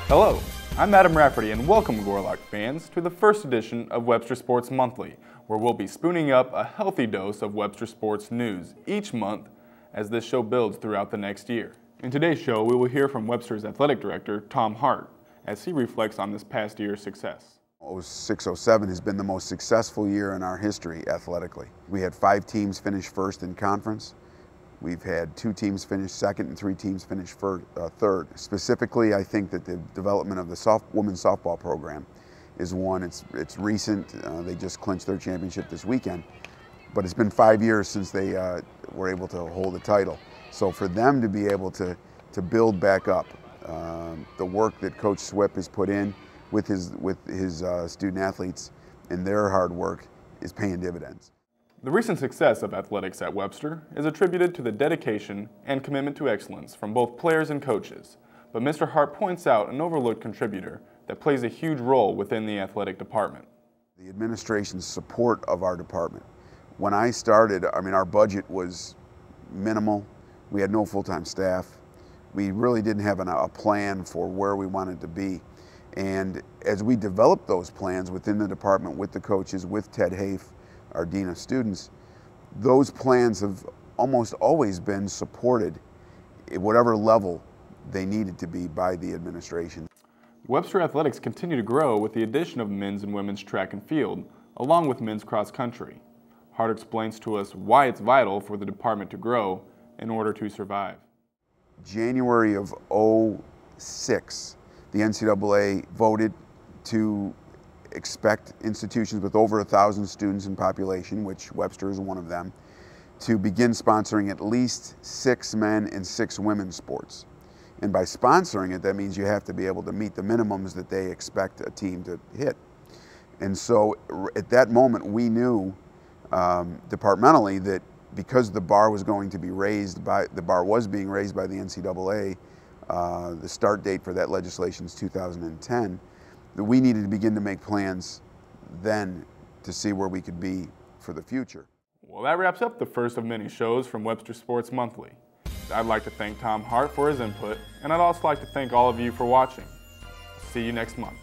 Hello, I'm Adam Rafferty and welcome Gorloks fans to the first edition of Webster Sports Monthly, where we'll be spooning up a healthy dose of Webster sports news each month as this show builds throughout the next year. In today's show, we will hear from Webster's athletic director, Tom Hart, as he reflects on this past year's success. 06-07 has been the most successful year in our history athletically. We had 5 teams finish first in conference. We've had 2 teams finish second and 3 teams finish third. Specifically, I think that the development of the women's softball program is one. It's recent. They just clinched their championship this weekend, but it's been 5 years since they were able to hold a title. So for them to be able to build back up, the work that Coach Swip has put in with his student athletes and their hard work is paying dividends. The recent success of athletics at Webster is attributed to the dedication and commitment to excellence from both players and coaches, but Mr. Hart points out an overlooked contributor that plays a huge role within the athletic department. The administration's support of our department. When I started, our budget was minimal. We had no full-time staff. We really didn't have a plan for where we wanted to be. And as we developed those plans within the department with the coaches, with Ted Hafe, our Dean of Students, those plans have almost always been supported at whatever level they needed to be by the administration. Webster athletics continue to grow with the addition of men's and women's track and field, along with men's cross country. Hart explains to us why it's vital for the department to grow in order to survive. January of 06, the NCAA voted to expect institutions with over 1,000 students in population, which Webster is one of them, to begin sponsoring at least 6 men and 6 women's sports. And by sponsoring it, that means you have to be able to meet the minimums that they expect a team to hit. And so at that moment, we knew departmentally that because the bar was going to be raised by, the bar was being raised by the NCAA, the start date for that legislation is 2010, that we needed to begin to make plans then to see where we could be for the future. Well, that wraps up the first of many shows from Webster Sports Monthly. I'd like to thank Tom Hart for his input, and I'd also like to thank all of you for watching. See you next month.